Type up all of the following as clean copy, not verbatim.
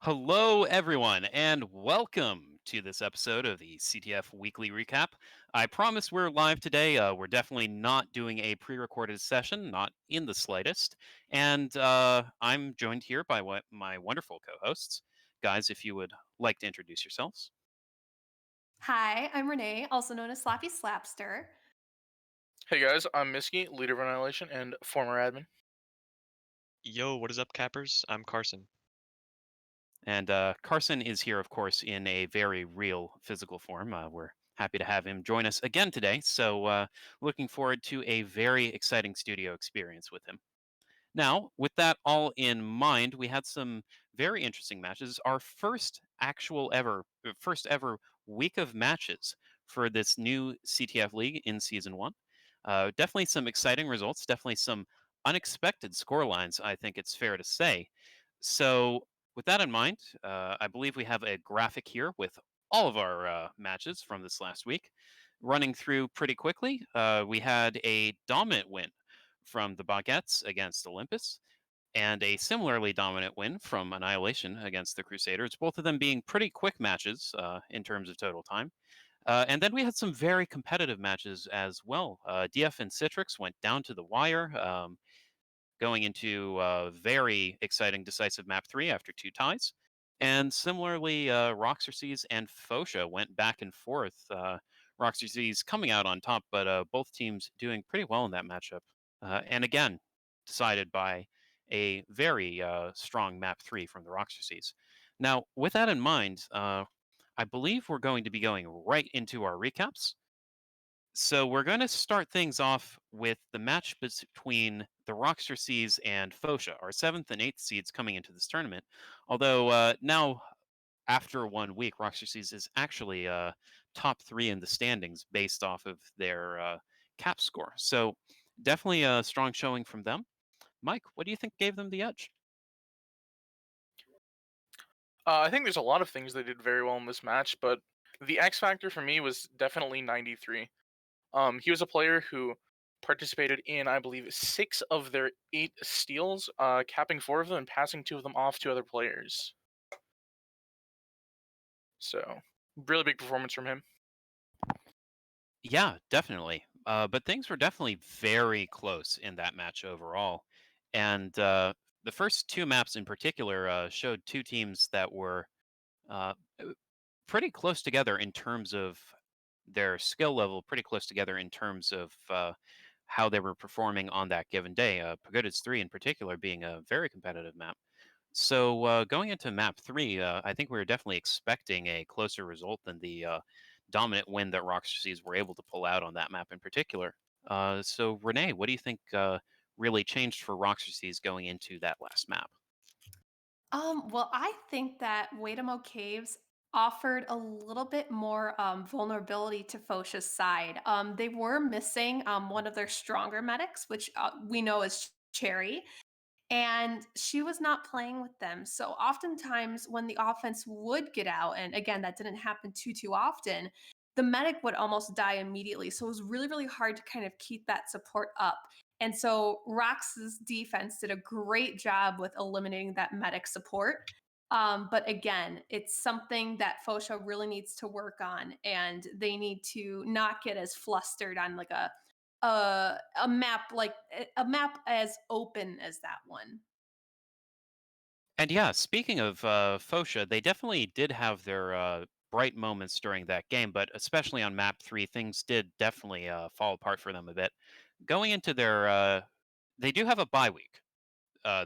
Hello, everyone, and welcome to this episode of the CTF Weekly Recap. I promise we're live today. We're definitely not doing a pre recorded session, not in the slightest. And I'm joined here by my wonderful co hosts. Guys, if you would like to introduce yourselves. Hi, I'm Renee, also known as Slappy Slapster. Hey guys, I'm Miski, leader of Annihilation and former admin. Yo, what is up, cappers? I'm Carson. And Carson is here, of course, in a very real physical form. We're happy to have him join us again today. So, looking forward to a very exciting studio experience with him. Now, with that all in mind, we had some very interesting matches. Our first ever week of matches for this new CTF league in season one. Definitely some exciting results. Definitely some unexpected score lines, I think it's fair to say. So, with that in mind, I believe we have a graphic here with all of our matches from this last week. Running through pretty quickly, we had a dominant win from the Baguettes against Olympus, and a similarly dominant win from Annihilation against the Crusaders, both of them being pretty quick matches in terms of total time. And then we had some very competitive matches as well. DF and Citrix went down to the wire, going into very exciting decisive map 3 after 2 ties. And similarly, Roxerces and Fotiá went back and forth. Roxerces coming out on top, but both teams doing pretty well in that matchup. And again, decided by a very strong map 3 from the Roxerces. Now, with that in mind, I believe we're going to be going right into our recaps. So we're going to start things off with the match between the Roxerces and Fotiá, our seventh and eighth seeds coming into this tournament. Although now, after 1 week, Roxerces is actually top 3 in the standings based off of their cap score. So definitely a strong showing from them. Mike, what do you think gave them the edge? I think there's a lot of things they did very well in this match, but the X factor for me was definitely 93. He was a player who participated in, I believe, 6 of their 8 steals, capping 4 of them and passing 2 of them off to other players. So, really big performance from him. Yeah, definitely. But things were definitely very close in that match overall. And the first 2 maps in particular showed 2 teams that were uh, pretty close together in terms of their skill level, pretty close together in terms of how they were performing on that given day. Pagoda's 3 in particular being a very competitive map. So going into map 3, I think we were definitely expecting a closer result than the dominant win that Roxerces were able to pull out on that map in particular. So Renee, what do you think really changed for Roxerces going into that last map? Well, I think that Waitamo Caves offered a little bit more vulnerability to Fosha's side. They were missing one of their stronger medics, which we know is Cherry, and she was not playing with them. So oftentimes when the offense would get out, and again, that didn't happen too often, the medic would almost die immediately. So it was really, really hard to kind of keep that support up. And so Rox's defense did a great job with eliminating that medic support. But again, it's something that Fosha really needs to work on, and they need to not get as flustered on like a map like a map as open as that one. And yeah, speaking of Fotia, they definitely did have their bright moments during that game, but especially on map 3, things did definitely fall apart for them a bit. Going into their, they do have a bye week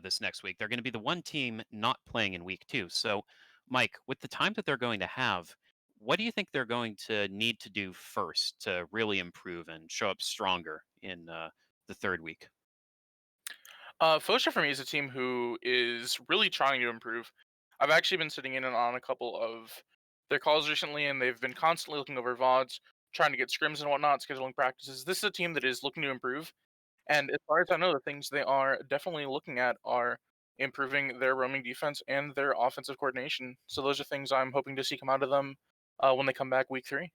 this next week. They're going to be the one team not playing in week 2. So, Mike, with the time that they're going to have, what do you think they're going to need to do first to really improve and show up stronger in the third week? Fosha for me is a team who is really trying to improve. I've actually been sitting in on a couple of their calls recently, and they've been constantly looking over VODs, trying to get scrims and whatnot, scheduling practices. This is a team that is looking to improve, and as far as I know, the things they are definitely looking at are improving their roaming defense and their offensive coordination. So those are things I'm hoping to see come out of them when they come back week 3.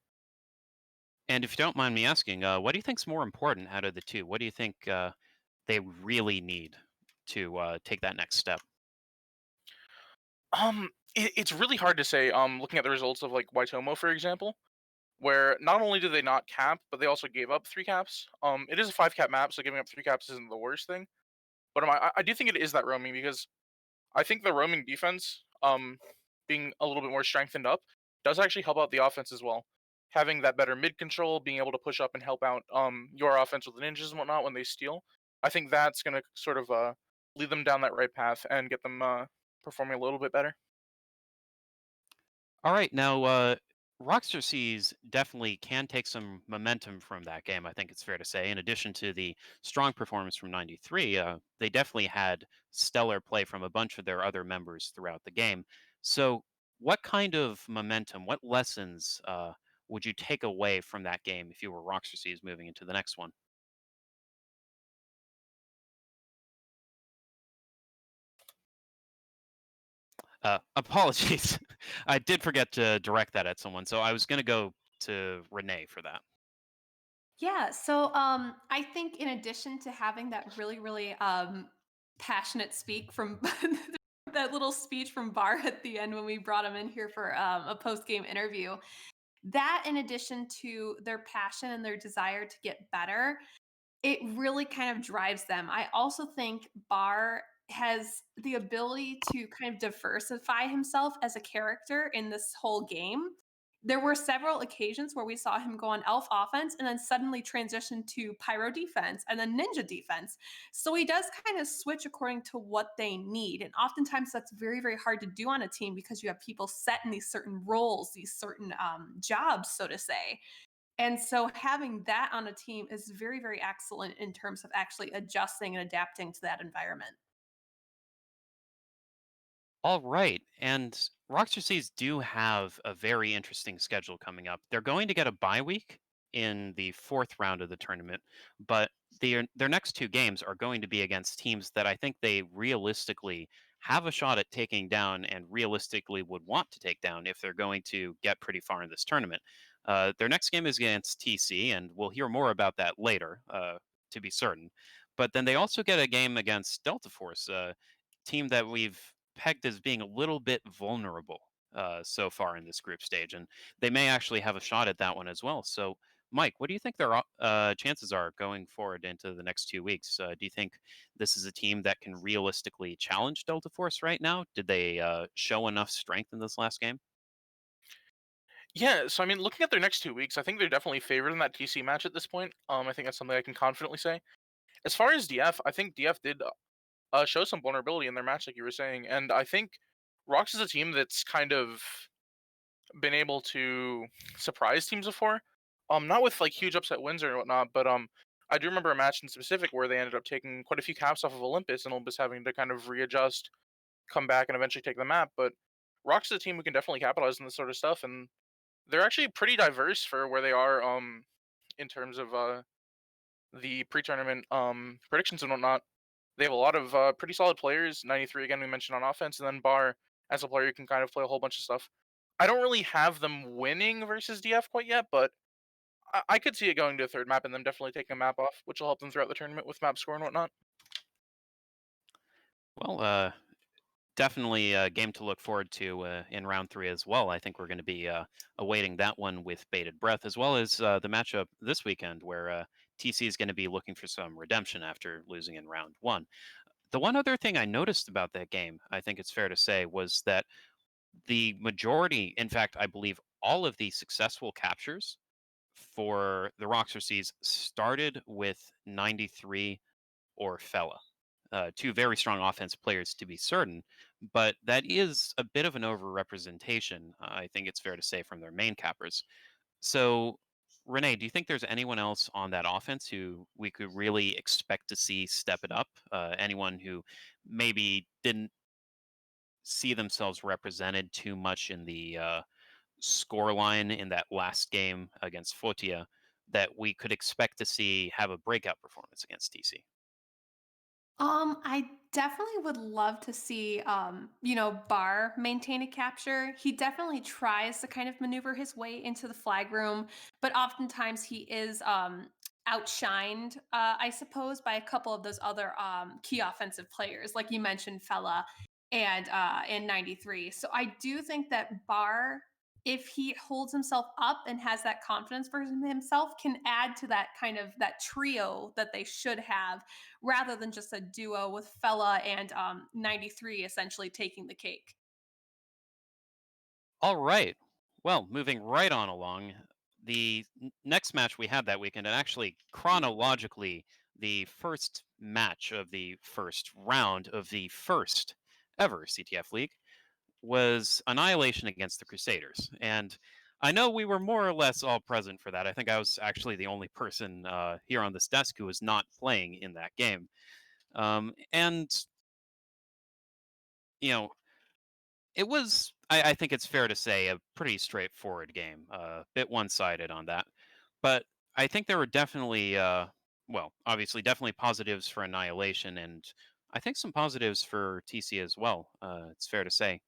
And if you don't mind me asking, what do you think's more important out of the two? What do you think they really need to take that next step? It's really hard to say. Looking at the results of like Waitomo, for example, where not only did they not cap, but they also gave up 3 caps. It is a 5 cap map, so giving up 3 caps isn't the worst thing. But I do think it is that roaming because I think the roaming defense, being a little bit more strengthened up, does actually help out the offense as well. Having that better mid control, being able to push up and help out your offense with the ninjas and whatnot when they steal, I think that's gonna sort of lead them down that right path and get them performing a little bit better. All right, now Roxerces definitely can take some momentum from that game. I think it's fair to say. In addition to the strong performance from '93, they definitely had stellar play from a bunch of their other members throughout the game. So, what kind of momentum, what lessons would you take away from that game if you were Roxerces moving into the next one? Apologies, I did forget to direct that at someone, so I was going to go to Renee for that. Yeah, so I think in addition to having that really, really passionate speak from that little speech from Bar at the end when we brought him in here for a post game interview, that in addition to their passion and their desire to get better, it really kind of drives them. I also think Bar has the ability to kind of diversify himself as a character in this whole game. There were several occasions where we saw him go on elf offense and then suddenly transition to pyro defense and then ninja defense. So he does kind of switch according to what they need. And oftentimes that's very, very hard to do on a team because you have people set in these certain roles, these certain jobs, so to say. And so having that on a team is very, very excellent in terms of actually adjusting and adapting to that environment. All right. And Roxy do have a very interesting schedule coming up. They're going to get a bye week in the fourth round of the tournament, but their next two games are going to be against teams that I think they realistically have a shot at taking down and realistically would want to take down if they're going to get pretty far in this tournament. Their next game is against TC, and we'll hear more about that later, to be certain. But then they also get a game against Delta Force, team that we've pegged as being a little bit vulnerable so far in this group stage, and they may actually have a shot at that one as well. So, Mike, what do you think their chances are going forward into the next 2 weeks? Do you think this is a team that can realistically challenge Delta Force right now? Did they show enough strength in this last game? Yeah, so I mean, looking at their next 2 weeks, I think they're definitely favored in that TC match at this point. I think that's something I can confidently say. As far as DF, I think DF did show some vulnerability in their match, like you were saying, and I think Rox is a team that's kind of been able to surprise teams before. Not with like huge upset wins or whatnot, but I do remember a match in specific where they ended up taking quite a few caps off of Olympus, and Olympus having to kind of readjust, come back, and eventually take the map. But Rox is a team who can definitely capitalize on this sort of stuff, and they're actually pretty diverse for where they are in terms of the pre-tournament predictions and whatnot. They have a lot of pretty solid players. 93 again we mentioned on offense, and then Bar as a player who can kind of play a whole bunch of stuff. I don't really have them winning versus DF quite yet, but I could see it going to a third map and them definitely taking a map off, which will help them throughout the tournament with map score and whatnot. Well, definitely a game to look forward to in round three as well. I think we're going to be awaiting that one with bated breath, as well as the matchup this weekend, where TC is going to be looking for some redemption after losing in round one. The one other thing I noticed about that game, I think it's fair to say, was that the majority, in fact, I believe all of the successful captures for the Roxorcies started with 93 or Fella. Two very strong offense players to be certain, but that is a bit of an overrepresentation, I think it's fair to say, from their main cappers. So, Renee, do you think there's anyone else on that offense who we could really expect to see step it up? Anyone who maybe didn't see themselves represented too much in the score line in that last game against Fotiá that we could expect to see have a breakout performance against TC? I definitely would love to see, Bar maintain a capture. He definitely tries to kind of maneuver his way into the flag room, but oftentimes he is outshined, I suppose, by a couple of those other key offensive players, like you mentioned, Fella. and in 93. So I do think that Barr, if he holds himself up and has that confidence for himself, can add to that kind of that trio that they should have, rather than just a duo with Fella and 93 essentially taking the cake. All right. Well, moving right on along, the next match we had that weekend, and actually chronologically, the first match of the first round of the first ever CTF League was Annihilation against the Crusaders. And I know we were more or less all present for that. I think I was actually the only person here on this desk who was not playing in that game. And, you know, it was, I think it's fair to say, a pretty straightforward game, a bit one sided on that. But I think there were definitely, well, obviously, definitely positives for Annihilation, and I think some positives for TC as well. It's fair to say.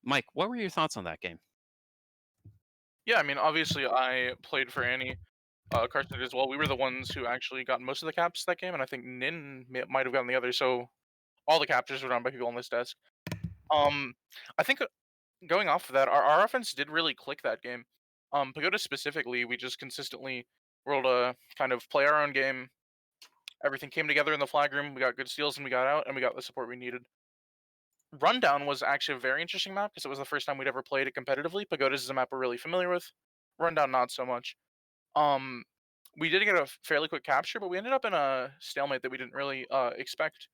Mike, what were your thoughts on that game? Yeah, I mean, obviously, I played for Annie. Carson did as well. We were the ones who actually got most of the caps that game, and I think Nin might have gotten the other. So all the captures were done by people on this desk. Um, I think going off of that, our offense did really click that game. Pagoda specifically, we just consistently were able to kind of play our own game. Everything came together in the flag room. We got good steals and we got out and we got the support we needed. Rundown was actually a very interesting map because it was the first time we'd ever played it competitively. Pagodas is a map we're really familiar with. Rundown, not so much. Um, we did get a fairly quick capture, but we ended up in a stalemate that we didn't really expect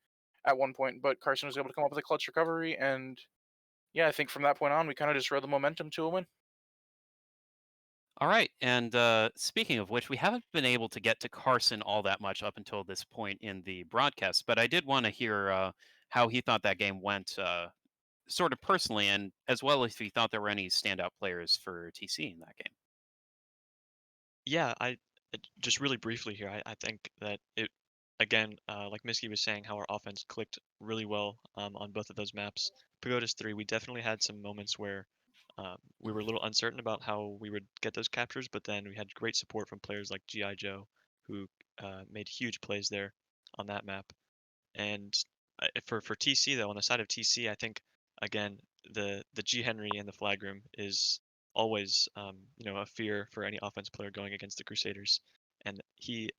at one point. But Carson was able to come up with a clutch recovery, and yeah, I think from that point on, we kind of just rode the momentum to a win. All right. And speaking of which, we haven't been able to get to Carson all that much up until this point in the broadcast, but I did want to hear how he thought that game went, sort of personally, and as well as if he thought there were any standout players for TC in that game. Yeah, just really briefly here. I think that it again, like Miski was saying, how our offense clicked really well on both of those maps. Pagodas 3, we definitely had some moments where we were a little uncertain about how we would get those captures, but then we had great support from players like GI Joe, who made huge plays there on that map. And for TC though, on the side of TC, I think again the G Henry in the flag room is always a fear for any offense player going against the Crusaders. And he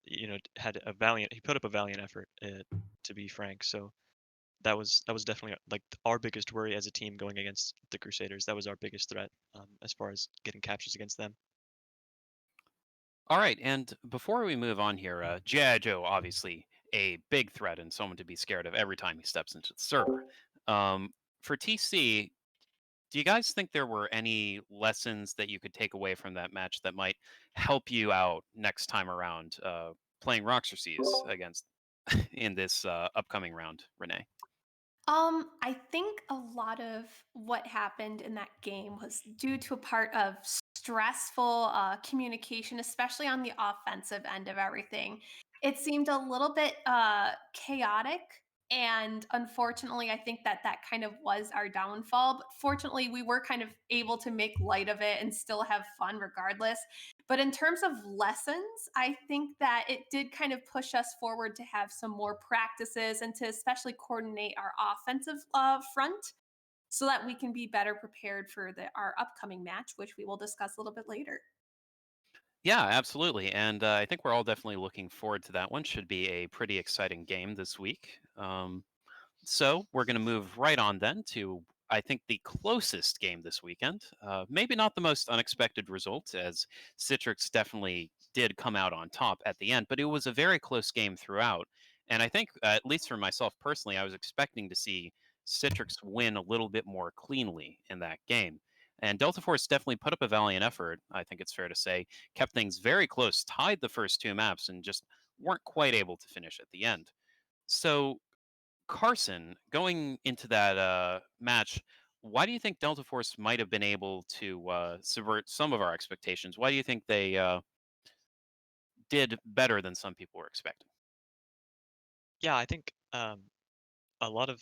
had a valiant he put up a valiant effort, to be frank. So that was definitely like our biggest worry as a team going against the Crusaders. That was our biggest threat, as far as getting captures against them. All right. And before we move on here, G.I. Joe, obviously a big threat and someone to be scared of every time he steps into the server. For TC, do you guys think there were any lessons that you could take away from that match that might help you out next time around playing Roxerces against in this upcoming round, Renee? I think a lot of what happened in that game was due to a part of stressful communication, especially on the offensive end of everything. It seemed a little bit chaotic. And unfortunately, I think that that kind of was our downfall. But fortunately, we were kind of able to make light of it and still have fun regardless. But in terms of lessons, I think that it did kind of push us forward to have some more practices and to especially coordinate our offensive front so that we can be better prepared for our upcoming match, which we will discuss a little bit later. Yeah, absolutely. And I think we're all definitely looking forward to that one. Should be a pretty exciting game this week. So we're going to move right on then to, I think, the closest game this weekend. Maybe not the most unexpected result, as Citrix definitely did come out on top at the end, but it was a very close game throughout. And I think, at least for myself personally, I was expecting to see Citrix win a little bit more cleanly in that game. And Delta Force definitely put up a valiant effort, I think it's fair to say, kept things very close, tied the first two maps, and just weren't quite able to finish at the end. So Carson, going into that match, why do you think Delta Force might have been able to subvert some of our expectations? Why do you think they did better than some people were expecting? Yeah, I think a lot of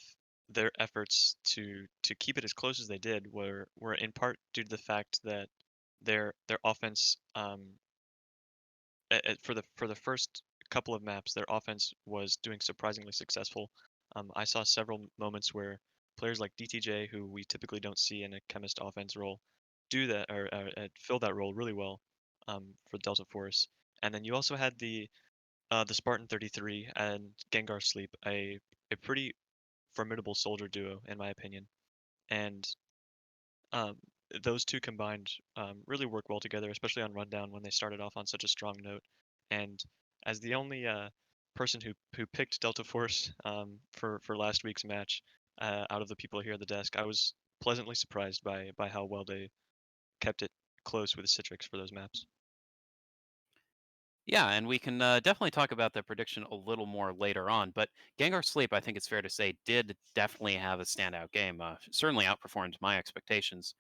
their efforts to keep it as close as they did were in part due to the fact that their offense, for the first couple of maps, their offense was doing surprisingly successful. I saw several moments where players like DTJ, who we typically don't see in a chemist offense role, do that or fill that role really well for Delta Force. And then you also had the Spartan 33 and Gengar Sleep, a pretty formidable soldier duo in my opinion. And um, those two combined really work well together, especially on Rundown when they started off on such a strong note. And as the only person who picked Delta Force for last week's match out of the people here at the desk, I was pleasantly surprised by how well they kept it close with Citrix for those maps. Yeah, and we can definitely talk about the prediction a little more later on. But Gengar Sleep, I think it's fair to say, did definitely have a standout game. Certainly outperformed my expectations.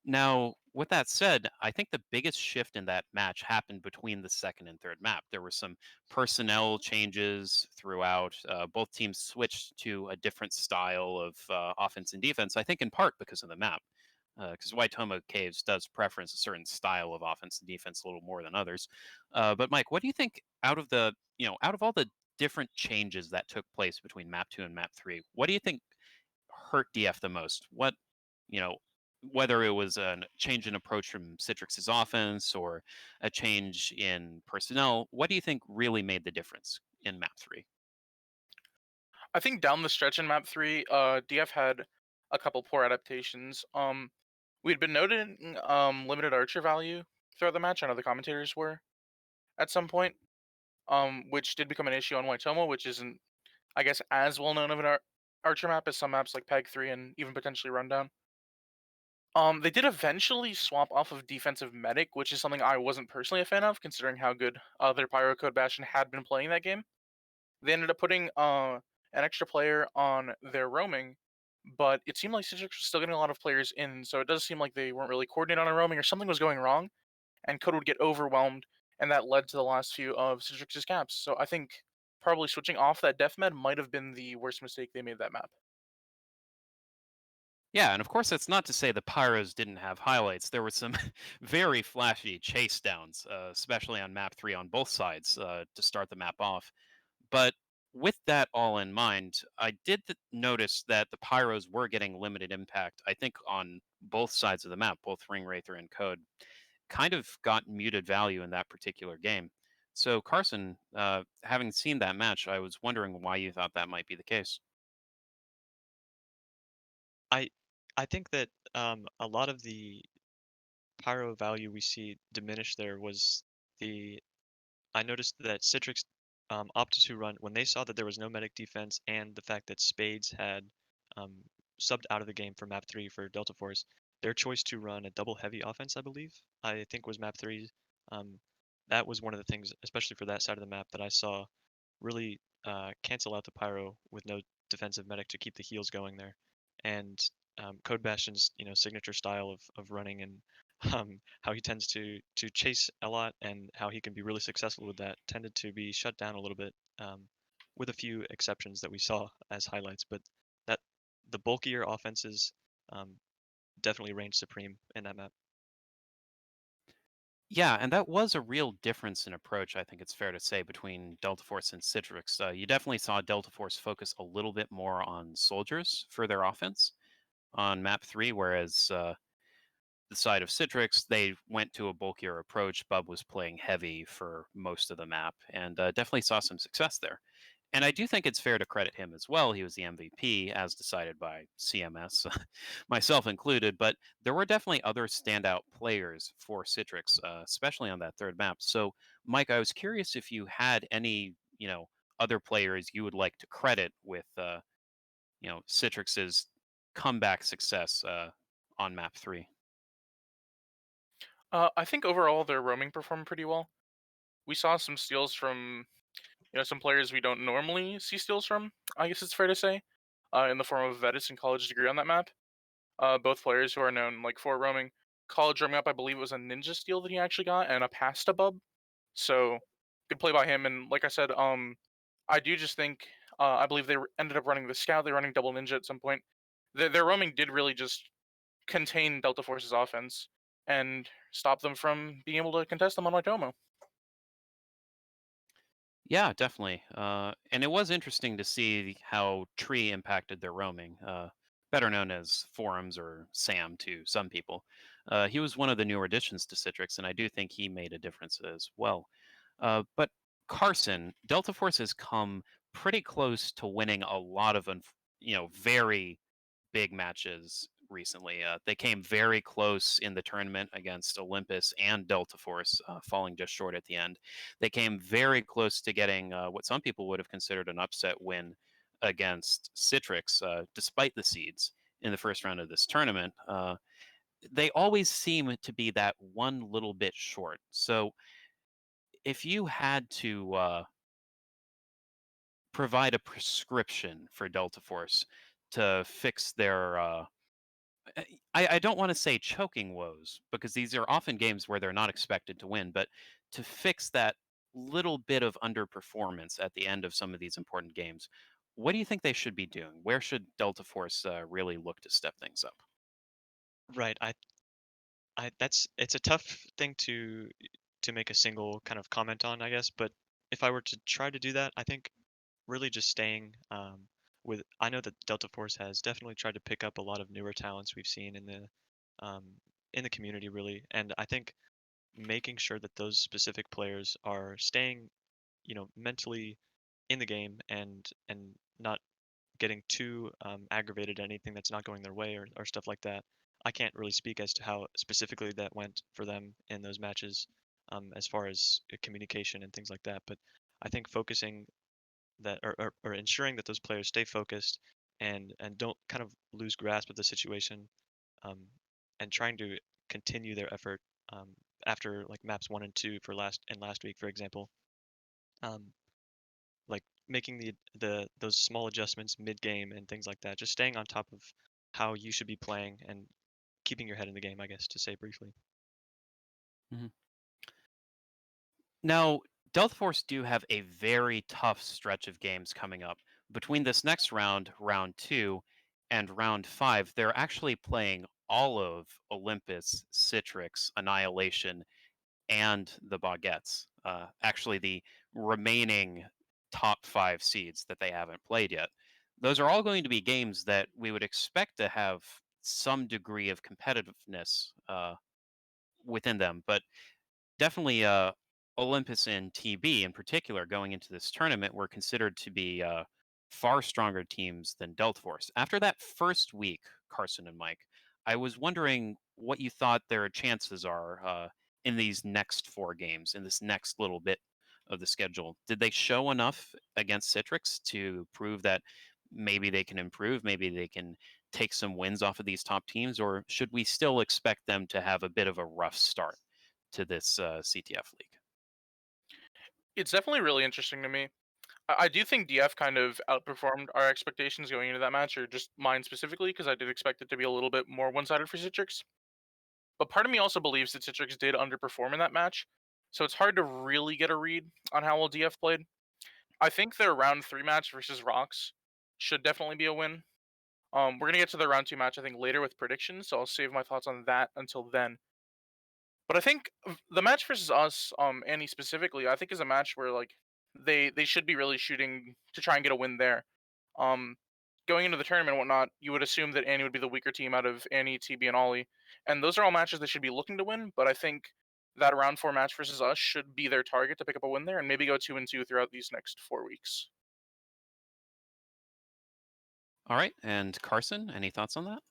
Now, with that said, I think the biggest shift in that match happened between the second and third map. There were some personnel changes throughout. Both teams switched to a different style of offense and defense, I think in part because of the map. Because Waitomo Caves does preference a certain style of offense and defense a little more than others. But Mike, what do you think out of out of all the different changes that took place between map 2 and map 3, what do you think hurt DF the most? You know, whether it was a change in approach from Citrix's offense or a change in personnel, what do you think really made the difference in map 3? I think down the stretch in map 3, DF had a couple poor adaptations. We'd been noting limited archer value throughout the match. I know the commentators were at some point, which did become an issue on Waitomo, which isn't, I guess, as well known of an archer map as some maps like Peg 3 and even potentially Rundown. They did eventually swap off of defensive medic, which is something I wasn't personally a fan of, considering how good their Pyro Code Bastion had been playing that game. They ended up putting an extra player on their roaming, but it seemed like Citrix was still getting a lot of players in, so it does seem like they weren't really coordinated on a roaming or something was going wrong, and Code would get overwhelmed, and that led to the last few of Citrix's caps. So I think probably switching off that def med might have been the worst mistake they made that map. Yeah, and of course, that's not to say the Pyros didn't have highlights. There were some very flashy chase downs, especially on map 3 on both sides to start the map off. But with that all in mind, I did notice that the Pyros were getting limited impact, I think, on both sides of the map, both Ring Wraither and Code. Kind of got muted value in that particular game. So, Carson, having seen that match, I was wondering why you thought that might be the case. I I think that a lot of the pyro value we see diminish there was the I noticed that Citrix opted to run when they saw that there was no medic defense and the fact that Spades had um, subbed out of the game for map 3 for Delta Force. Their choice to run a double heavy offense, I believe, I think was map 3. Um, that was one of the things, especially for that side of the map, that I saw really cancel out the pyro with no defensive medic to keep the heals going there. And Code Bastion's signature style of running and how he tends to chase a lot and how he can be really successful with that tended to be shut down a little bit, with a few exceptions that we saw as highlights. But that the bulkier offenses um, definitely reigned supreme in that map. Yeah, and that was a real difference in approach, I think it's fair to say, between Delta Force and Citrix. You definitely saw Delta Force focus a little bit more on soldiers for their offense on map 3, whereas the side of Citrix, they went to a bulkier approach. Bub was playing heavy for most of the map and definitely saw some success there. And I do think it's fair to credit him as well. He was the MVP as decided by CMS, myself included. But there were definitely other standout players for Citrix, especially on that third map. So, Mike, I was curious if you had any, other players you would like to credit with, Citrix's comeback success on map 3. I think overall their roaming performed pretty well. We saw some steals from some players we don't normally see steals from. I guess it's fair to say, in the form of Vetus and College Degree on that map. Both players who are known like for roaming. College roaming up, I believe it was a ninja steal that he actually got and a pasta bub. So good play by him. And like I said, I do just think I believe they ended up running the scout. They're running double ninja at some point. Their roaming did really just contain Delta Force's offense and stop them from being able to contest them on Waitomo. Yeah, definitely. And it was interesting to see how Tree impacted their roaming. better known as Forums or Sam to some people. He was one of the newer additions to Citrix, and I do think he made a difference as well. But Carson, Delta Force has come pretty close to winning a lot of, very big matches recently. They came very close in the tournament against Olympus and Delta Force, falling just short at the end. They came very close to getting what some people would have considered an upset win against Citrix, despite the seeds in the first round of this tournament. They always seem to be that one little bit short. So if you had to provide a prescription for Delta Force to fix their I don't want to say choking woes because these are often games where they're not expected to win, but to fix that little bit of underperformance at the end of some of these important games, what do you think they should be doing? Where should Delta Force really look to step things up? Right. It's a tough thing to make a single kind of comment on, I guess. But if I were to try to do that, I think really just staying with. I know that Delta Force has definitely tried to pick up a lot of newer talents we've seen um, in the community, really, and I think making sure that those specific players are staying, mentally in the game and not getting too aggravated at anything that's not going their way or stuff like that. I can't really speak as to how specifically that went for them in those matches, as far as communication and things like that. But I think focusing that or ensuring that those players stay focused and don't kind of lose grasp of the situation, um, and trying to continue their effort um, after like maps 1 and 2 for last week, for example. Um, like making the those small adjustments mid game and things like that. Just staying on top of how you should be playing and keeping your head in the game, I guess, to say briefly. Mhm. Now, Delta Force do have a very tough stretch of games coming up. Between this next round, round two, and round five, they're actually playing all of Olympus, Citrix, Annihilation, and the Baguettes. Actually, the remaining top five seeds that they haven't played yet. Those are all going to be games that we would expect to have some degree of competitiveness within them, but definitely Olympus and TB in particular going into this tournament were considered to be far stronger teams than Delta Force. After that first week, Carson and Mike, I was wondering what you thought their chances are in these next four games, in this next little bit of the schedule. Did they show enough against Citrix to prove that maybe they can improve, maybe they can take some wins off of these top teams, or should we still expect them to have a bit of a rough start to this CTF league? It's definitely really interesting to me. I do think DF kind of outperformed our expectations going into that match, or just mine specifically, because I did expect it to be a little bit more one-sided for Citrix. But part of me also believes that Citrix did underperform in that match, so it's hard to really get a read on how well DF played. I think their round 3 match versus Rox should definitely be a win. We're gonna get to the round 2 match I think later with predictions, so I'll save my thoughts on that until then. But I think the match versus us, Annie specifically, I think is a match where like they should be really shooting to try and get a win there. Um, Going into the tournament and whatnot, you would assume that Annie would be the weaker team out of Annie, TB, and Ollie, and those are all matches they should be looking to win. But I think that round 4 match versus us should be their target to pick up a win there, and maybe go 2-2 throughout these next 4 weeks. All right, and Carson, any thoughts on that?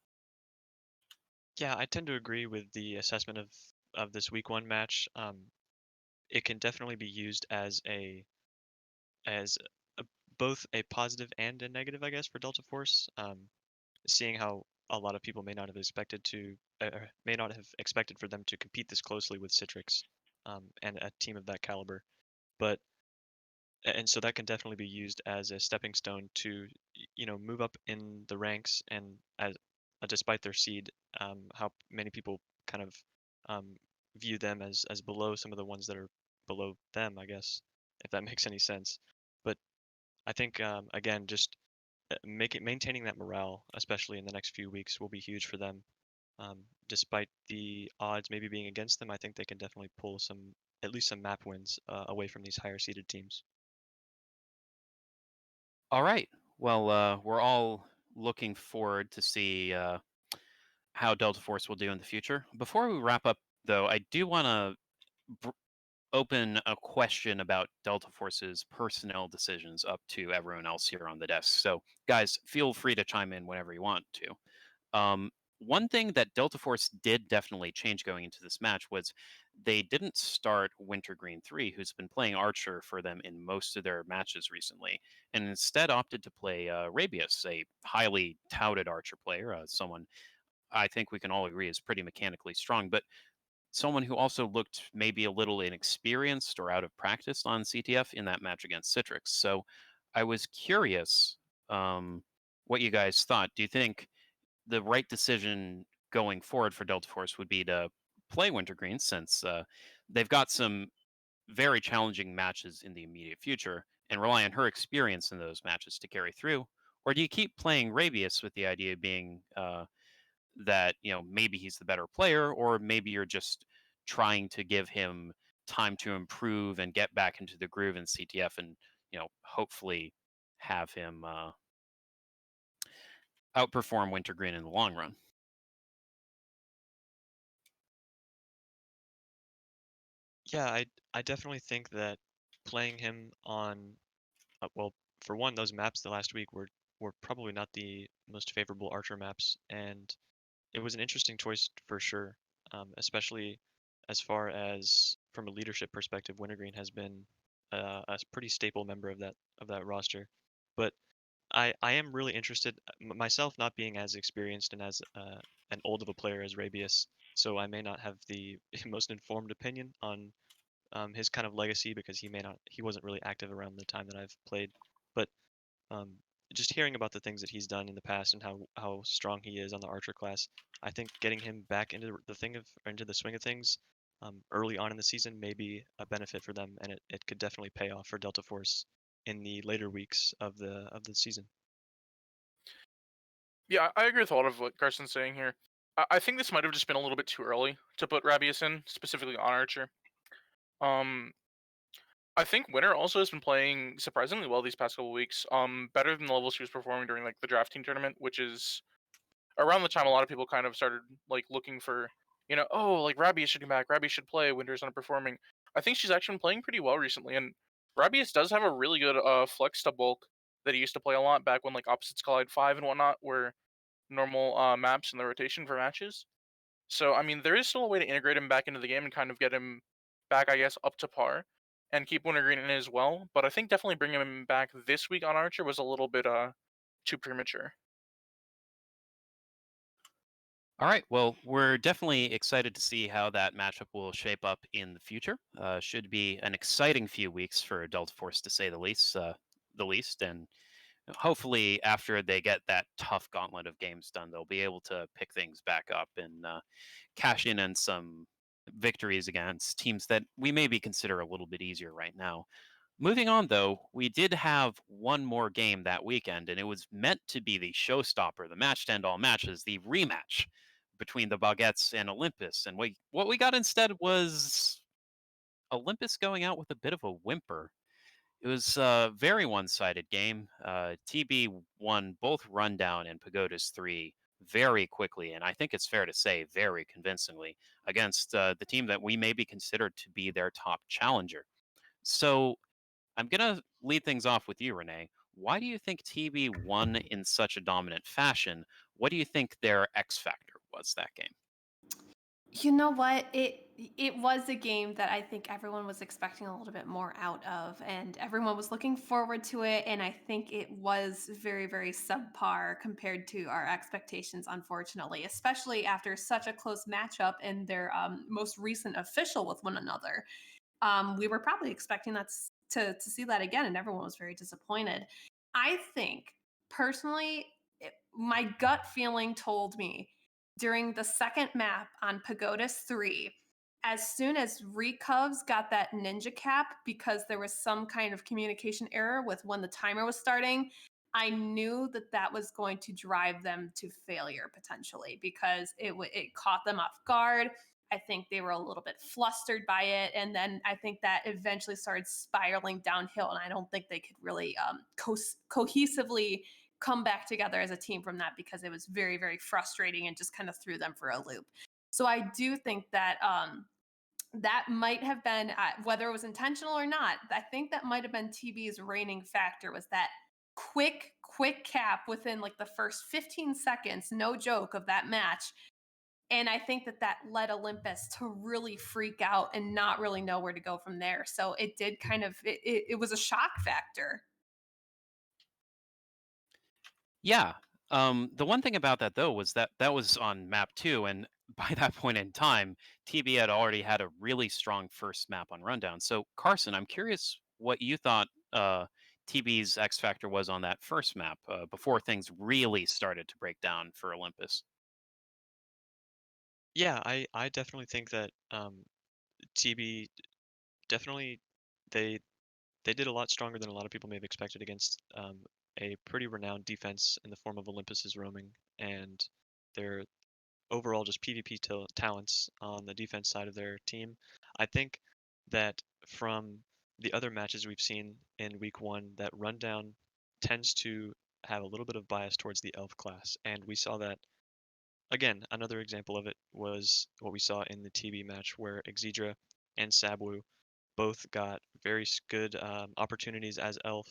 Yeah, I tend to agree with the assessment of this week 1 match. It can definitely be used as a, both a positive and a negative, I guess, for Delta Force. Seeing how a lot of people may not have expected for them to compete this closely with Citrix, and a team of that caliber. But and so that can definitely be used as a stepping stone to move up in the ranks, and as despite their seed, how many people kind of um, view them as below some of the ones that are below them, I guess, if that makes any sense. But I think, again, just maintaining that morale, especially in the next few weeks, will be huge for them. Despite the odds maybe being against them, I think they can definitely pull at least some map wins away from these higher seeded teams. All right. Well, we're all looking forward to see how Delta Force will do in the future. Before we wrap up, though, I do want to open a question about Delta Force's personnel decisions up to everyone else here on the desk. So, guys, feel free to chime in whenever you want to. One thing that Delta Force did definitely change going into this match was they didn't start Wintergreen 3, who's been playing Archer for them in most of their matches recently, and instead opted to play Rabius, a highly touted Archer player, someone I think we can all agree is pretty mechanically strong, but someone who also looked maybe a little inexperienced or out of practice on CTF in that match against Citrix. So I was curious what you guys thought. Do you think the right decision going forward for Delta Force would be to play Wintergreen since they've got some very challenging matches in the immediate future and rely on her experience in those matches to carry through? Or do you keep playing Rabius with the idea being that maybe he's the better player, or maybe you're just trying to give him time to improve and get back into the groove in CTF, and hopefully have him outperform Wintergreen in the long run? Yeah, I definitely think that playing him on well, for one, those maps the last week were probably not the most favorable Archer maps, and it was an interesting choice for sure, especially as far as from a leadership perspective, Wintergreen has been a pretty staple member of that roster. But I am really interested myself, not being as experienced and as an old of a player as Rabius, so I may not have the most informed opinion on his kind of legacy because he wasn't really active around the time that I've played. But um, just hearing about the things that he's done in the past and how strong he is on the Archer class, I think getting him back into into the swing of things early on in the season may be a benefit for them, and it could definitely pay off for Delta Force in the later weeks of the season. Yeah, I agree with a lot of what Carson's saying here. I think this might have just been a little bit too early to put Rabius in, specifically on Archer. Um, I think Winter also has been playing surprisingly well these past couple weeks. Better than the levels she was performing during like the draft team tournament, which is around the time a lot of people kind of started like looking for, oh, like Rabius should come back, Rabius should play, Winter's underperforming. I think she's actually been playing pretty well recently, and Rabius does have a really good flex to bulk that he used to play a lot back when like Opposites Collide 5 and whatnot were normal maps in the rotation for matches. So I mean, there is still a way to integrate him back into the game and kind of get him back, I guess, up to par, and keep Wintergreen in as well. But I think definitely bringing him back this week on Archer was a little bit too premature. All right. Well, we're definitely excited to see how that matchup will shape up in the future. Should be an exciting few weeks for Delta Force, to say the least. And hopefully, after they get that tough gauntlet of games done, they'll be able to pick things back up and cash in on some victories against teams that we maybe consider a little bit easier right now. Moving on, though, we did have one more game that weekend, and it was meant to be the showstopper, the match to end all matches, the rematch between the Baguettes and Olympus. And what we got instead was Olympus going out with a bit of a whimper. It was a very one-sided game. TB won both Rundown and Pagoda's 3 very quickly, and I think it's fair to say very convincingly, against the team that we maybe consider to be their top challenger. So I'm going to lead things off with you, Renee. Why do you think TB won in such a dominant fashion? What do you think their X factor was that game? You know what? It was a game that I think everyone was expecting a little bit more out of, and everyone was looking forward to it. And I think it was very, very subpar compared to our expectations, unfortunately, especially after such a close matchup in their most recent official with one another. We were probably expecting to see that again, and everyone was very disappointed. I think personally, my gut feeling told me during the second map on Pagodas 3, as soon as Recovs got that ninja cap because there was some kind of communication error with when the timer was starting, I knew that that was going to drive them to failure potentially because it caught them off guard. I think they were a little bit flustered by it. And then I think that eventually started spiraling downhill. And I don't think they could really cohesively come back together as a team from that because it was very, very frustrating and just kind of threw them for a loop. So I do think that that might have been whether it was intentional or not. I think that might have been TB's reigning factor was that quick cap within like the first 15 seconds, no joke, of that match. And I think that that led Olympus to really freak out and not really know where to go from there. So it did kind of it was a shock factor. Yeah. The one thing about that though was that that was on map two, and by that point in time, TB had already had a really strong first map on rundown. So Carson, I'm curious what you thought TB's X factor was on that first map before things really started to break down for Olympus. Yeah, I definitely think that TB definitely they they did a lot stronger than a lot of people may have expected against a pretty renowned defense in the form of Olympus's roaming and their overall just PvP talents on the defense side of their team. I think that from the other matches we've seen in week one, that rundown tends to have a little bit of bias towards the elf class, and we saw that again. Another example of it was what we saw in the TB match where Exedra and Sabwu both got very good opportunities as elf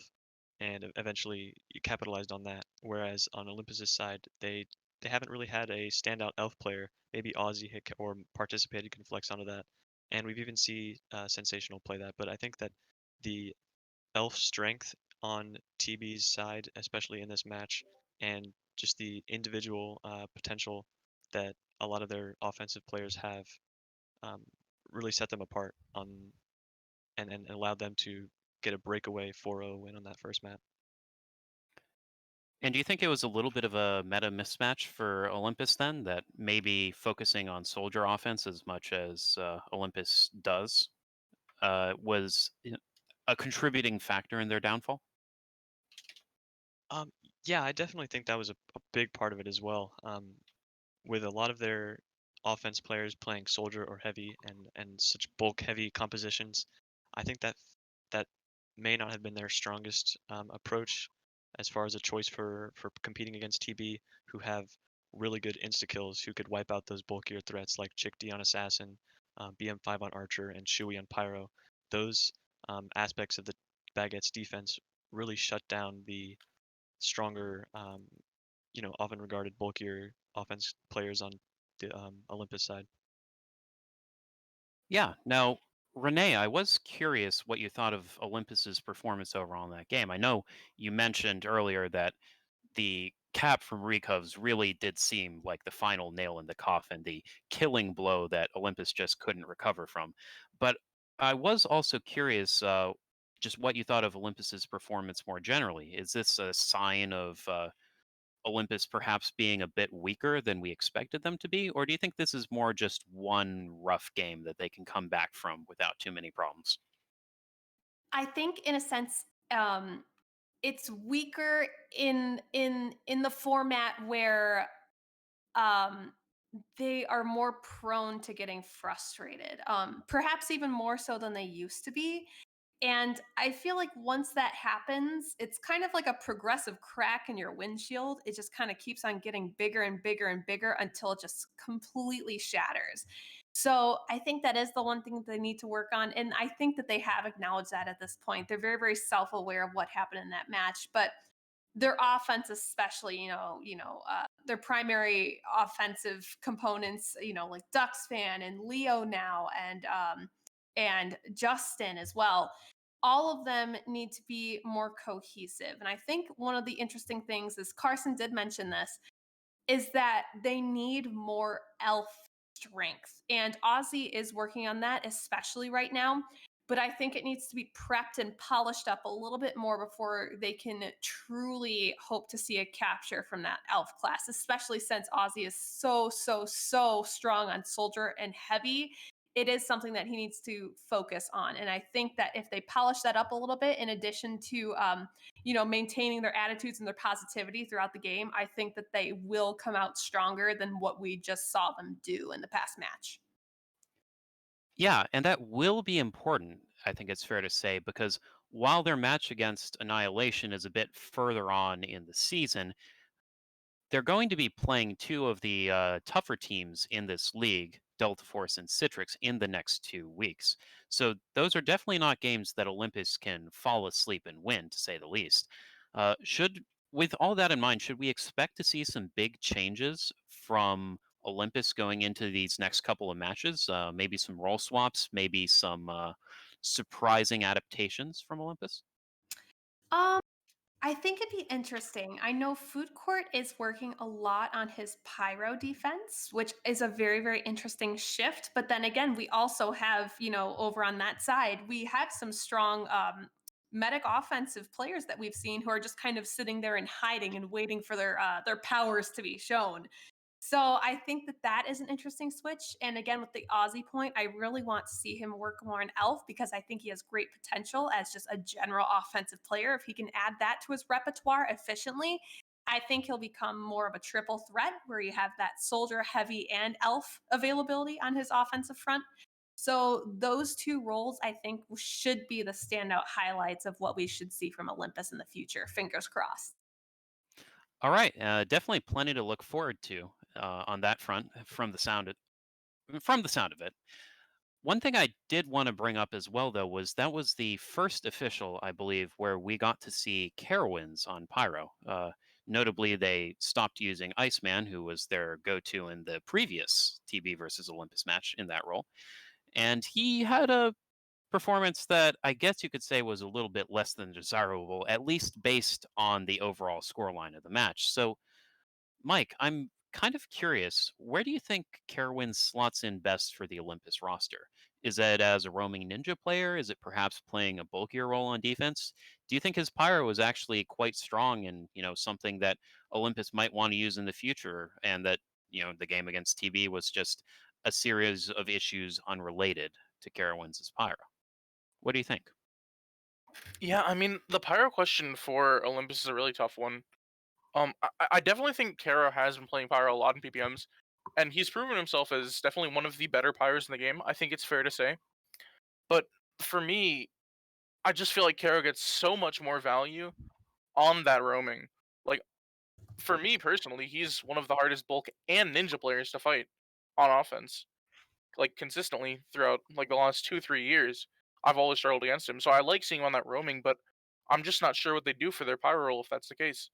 and eventually capitalized on that. Whereas on Olympus's side, they haven't really had a standout elf player. Maybe Aussie hit or participated can flex onto that, and we've even see Sensational play that. But I think that the elf strength on TB's side, especially in this match, and just the individual potential that a lot of their offensive players have, um, really set them apart on and allowed them to get a breakaway 4-0 win on that first map. And do you think it was a little bit of a meta mismatch for Olympus then, that maybe focusing on soldier offense as much as Olympus does was a contributing factor in their downfall? Um, yeah, I definitely think that was a big part of it as well. With a lot of their offense players playing soldier or heavy and such bulk heavy compositions, I think that that may not have been their strongest approach as far as a choice for competing against TB, who have really good insta kills, who could wipe out those bulkier threats like Chick D on Assassin, BM5 on Archer, and Shui on Pyro. Those aspects of the Baguettes defense really shut down the stronger, often regarded bulkier offense players on the Olympus side. Yeah. Now, Renee, I was curious what you thought of Olympus's performance overall in that game. I know you mentioned earlier that the cap from Recovs really did seem like the final nail in the coffin, the killing blow that Olympus just couldn't recover from. But I was also curious just what you thought of Olympus's performance more generally. Is this a sign of Olympus perhaps being a bit weaker than we expected them to be? Or do you think this is more just one rough game that they can come back from without too many problems? I think in a sense, it's weaker in the format where um, they are more prone to getting frustrated, perhaps even more so than they used to be. And I feel like once that happens, it's kind of like a progressive crack in your windshield. It just kind of keeps on getting bigger and bigger and bigger until it just completely shatters. So I think that is the one thing that they need to work on. And I think that they have acknowledged that at this point. They're very, very self-aware of what happened in that match. But their offense, especially, their primary offensive components, like Ducks fan and Leo now, and Justin as well. All of them need to be more cohesive. And I think one of the interesting things is Carson did mention this is that they need more elf strength. And Aussie is working on that, especially right now. But I think it needs to be prepped and polished up a little bit more before they can truly hope to see a capture from that elf class, especially since Aussie is so, so, so strong on soldier and heavy. It is something that he needs to focus on. And I think that if they polish that up a little bit, in addition to maintaining their attitudes and their positivity throughout the game, I think that they will come out stronger than what we just saw them do in the past match. Yeah, and that will be important, I think it's fair to say, because while their match against Annihilation is a bit further on in the season, they're going to be playing two of the tougher teams in this league, Delta Force and Citrix, in the next 2 weeks. So those are definitely not games that Olympus can fall asleep and win, to say the least. Should, with all that in mind, should we expect to see some big changes from Olympus going into these next couple of matches? Maybe some role swaps, maybe some surprising adaptations from Olympus? Um, I think it'd be interesting. I know Food Court is working a lot on his pyro defense, which is a very, very interesting shift. But then again, we also have, over on that side, we have some strong medic offensive players that we've seen who are just kind of sitting there and hiding and waiting for their powers to be shown. So I think that that is an interesting switch. And again, with the Aussie point, I really want to see him work more in Elf because I think he has great potential as just a general offensive player. If he can add that to his repertoire efficiently, I think he'll become more of a triple threat where you have that soldier, heavy, and elf availability on his offensive front. So those two roles, I think, should be the standout highlights of what we should see from Olympus in the future. Fingers crossed. All right, definitely plenty to look forward to on that front from the sound of it. One thing I did want to bring up as well, though, was that was the first official, I believe, where we got to see Carowinds on Pyro. Notably, they stopped using Iceman, who was their go-to in the previous TB versus Olympus match in that role, and he had a performance that I guess you could say was a little bit less than desirable, at least based on the overall scoreline of the match. So Mike, I'm kind of curious, where do you think Carowin slots in best for the Olympus roster? Is it as a roaming ninja player? Is it perhaps playing a bulkier role on defense? Do you think his pyro is actually quite strong and, something that Olympus might want to use in the future and that, the game against TB was just a series of issues unrelated to Carowin's pyro? What do you think? Yeah, I mean, the pyro question for Olympus is a really tough one. I definitely think Kara has been playing pyro a lot in PPMs, and he's proven himself as definitely one of the better pyros in the game. I think it's fair to say. But for me, I just feel like Kara gets so much more value on that roaming. Like for me personally, he's one of the hardest bulk and ninja players to fight on offense. Like consistently throughout like the last 2 3 years, I've always struggled against him. So I like seeing him on that roaming, but I'm just not sure what they do for their pyro role if that's the case.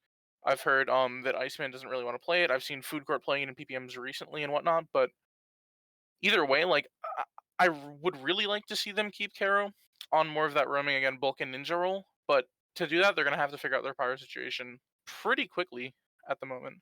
I've heard that Iceman doesn't really want to play it. I've seen Food Court playing it in PPMs recently and whatnot, but either way, like would really like to see them keep Karo on more of that roaming again bulk and ninja role, but to do that they're gonna have to figure out their pyro situation pretty quickly at the moment.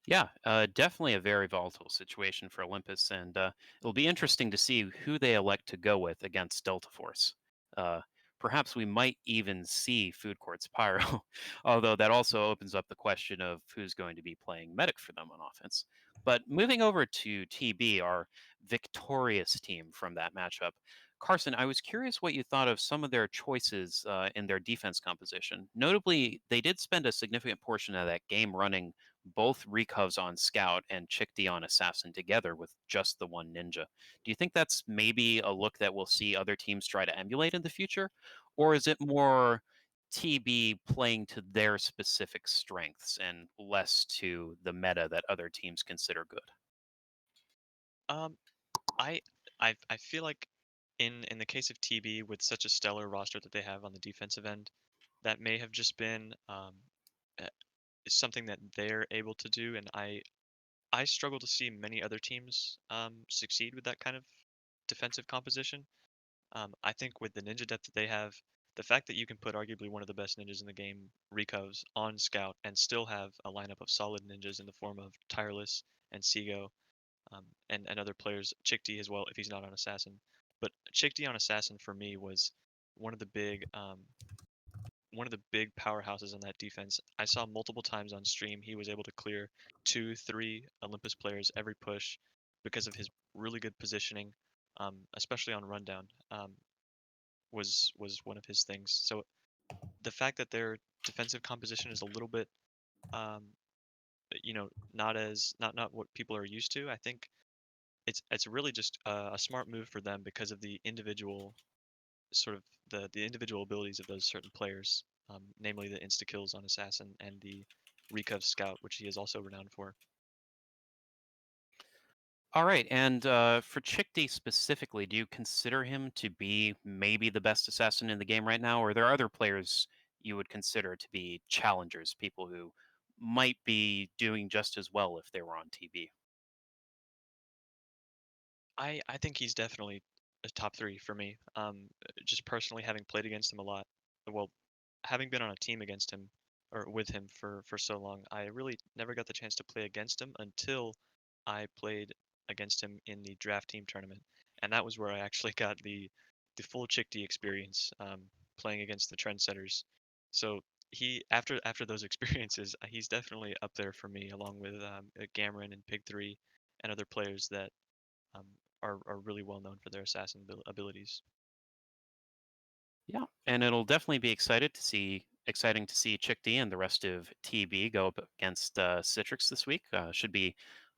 Yeah, definitely a very volatile situation for Olympus, and it'll be interesting to see who they elect to go with against Delta Force. Uh, Perhaps we might even see Food Court's Pyro, although that also opens up the question of who's going to be playing medic for them on offense. But moving over to TB, our victorious team from that matchup, Carson, I was curious what you thought of some of their choices in their defense composition. Notably, they did spend a significant portion of that game running both Recovs on Scout and Chickdee on Assassin together with just the one Ninja. Do you think that's maybe a look that we'll see other teams try to emulate in the future? Or is it more TB playing to their specific strengths and less to the meta that other teams consider good? Um, I I feel like in the case of TB with such a stellar roster that they have on the defensive end, that may have just been uh, something that they're able to do, and I struggle to see many other teams succeed with that kind of defensive composition. I think with the ninja depth that they have, the fact that you can put arguably one of the best ninjas in the game, Recovs, on Scout and still have a lineup of solid ninjas in the form of Tireless and Seago, and other players, Chickdee as well if he's not on Assassin. But Chickdee on Assassin for me was one of the big one of the big powerhouses on that defense. I saw multiple times on stream he was able to clear 2, 3 Olympus players every push because of his really good positioning, especially on rundown. Was one of his things. So the fact that their defensive composition is a little bit, um, not what people are used to. I think it's really just a smart move for them because of the individual sort of the individual abilities of those certain players, namely the insta kills on assassin and the recov scout, which he is also renowned for. All right, and for Chick D specifically, do you consider him to be maybe the best assassin in the game right now, or are there other players you would consider to be challengers, people who might be doing just as well if they were on TV? I think he's definitely a top three for me. Just personally having played against him a lot, well, having been on a team against him or with him for so long, I really never got the chance to play against him until I played against him in the draft team tournament, and that was where I actually got the full Chick D experience, playing against the trendsetters. So he after those experiences, he's definitely up there for me, along with Gamron and Pig Three and other players that um, are really well known for their assassin abilities. Yeah, and it'll definitely be exciting to see Chick D and the rest of TB go up against Citrix this week. Should be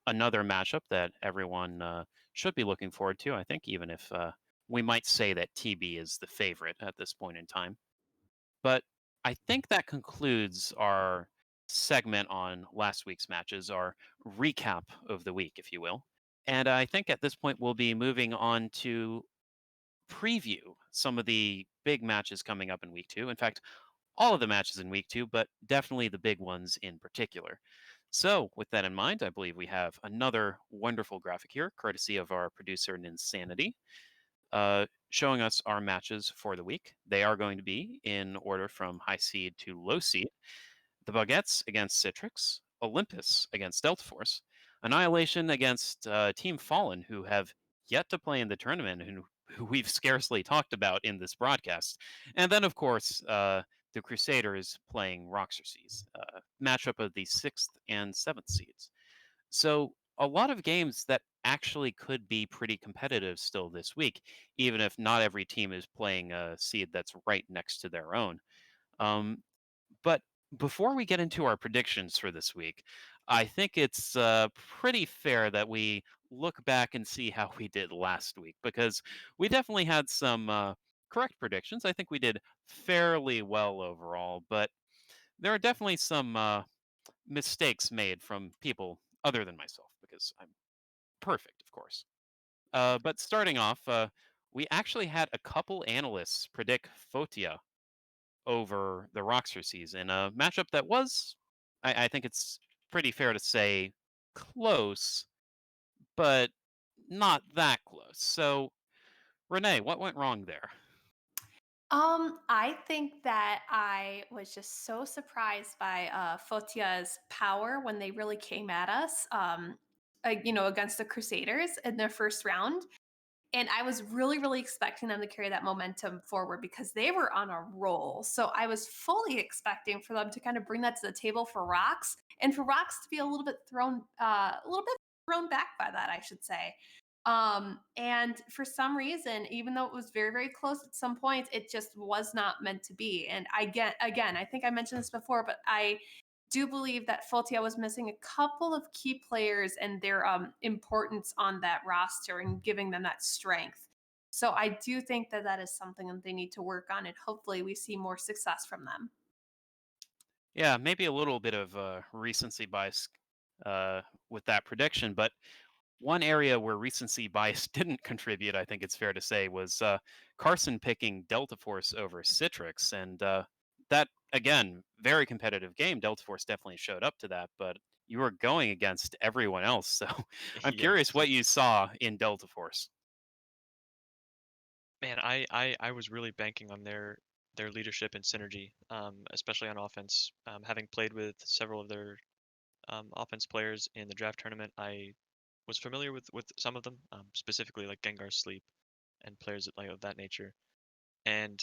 another matchup that everyone should be looking forward to. I think, even if we might say that TB is the favorite at this point in time. But I think that concludes our segment on last week's matches, our recap of the week, if you will. And I think at this point we'll be moving on to preview some of the big matches coming up in week two. In fact, all of the matches in week two, but definitely the big ones in particular. So, with that in mind, I believe we have another wonderful graphic here, courtesy of our producer, Ninsanity, showing us our matches for the week. They are going to be in order from high seed to low seed: the Baguettes against Citrix, Olympus against Delta Force, Annihilation against Team Fallen, who have yet to play in the tournament and who we've scarcely talked about in this broadcast. And then, of course, the Crusaders playing Roxerces, matchup of the 6th and 7th seeds. So, a lot of games that actually could be pretty competitive still this week, even if not every team is playing a seed that's right next to their own. Um, but before we get into our predictions for this week, I think it's pretty fair that we look back and see how we did last week, because we definitely had some correct predictions. I think we did fairly well overall, but there are definitely some mistakes made from people other than myself, because I'm perfect, of course. But starting off, we actually had a couple analysts predict Fotiá over the Roxerces in a matchup that was, I think it's pretty fair to say, close, but not that close. So, Renee, what went wrong there? I think that I was just so surprised by Fotia's power when they really came at us, against the Crusaders in their first round. And I was really, really expecting them to carry that momentum forward because they were on a roll. So I was fully expecting for them to kind of bring that to the table for Rocks, and for Rocks to be a little bit thrown back by that, I should say. And for some reason, even though it was very, very close at some points, it just was not meant to be. And again, I think I mentioned this before, but I do believe that Fotiá was missing a couple of key players and their importance on that roster and giving them that strength. So I do think that that is something that they need to work on, and hopefully we see more success from them. Yeah, maybe a little bit of recency bias uh, with that prediction, but one area where recency bias didn't contribute, I think it's fair to say, was Carson picking Delta Force over Citrix. And that, again, very competitive game. Delta Force definitely showed up to that, but you were going against everyone else. So I'm curious Yes, what you saw in Delta Force. man, I was really banking on their leadership and synergy, especially on offense. Having played with several of their offense players in the draft tournament, I was familiar with some of them, specifically like Gengar Sleep and players of that nature. And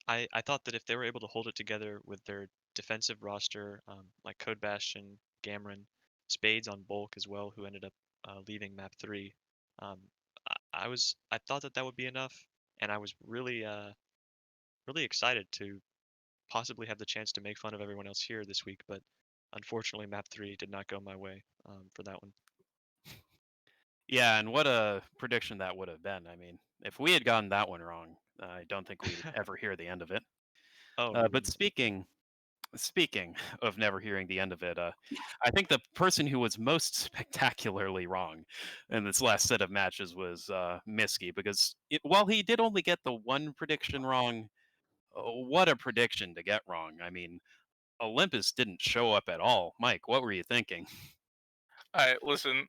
I thought that if they were able to hold it together with their defensive roster, like Code Bastion, Gamron, Spades on bulk as well, who ended up leaving map three, um, I thought that that would be enough, and I was really excited to possibly have the chance to make fun of everyone else here this week. But unfortunately, map three did not go my way for that one. Yeah, and what a prediction that would have been. I mean, if we had gotten that one wrong, I don't think we'd ever hear the end of it. Oh, But really? speaking of never hearing the end of it, I think the person who was most spectacularly wrong in this last set of matches was Miski, because while he did only get the one prediction wrong, what a prediction to get wrong. I mean, Olympus didn't show up at all. Mike, what were you thinking? All right, listen.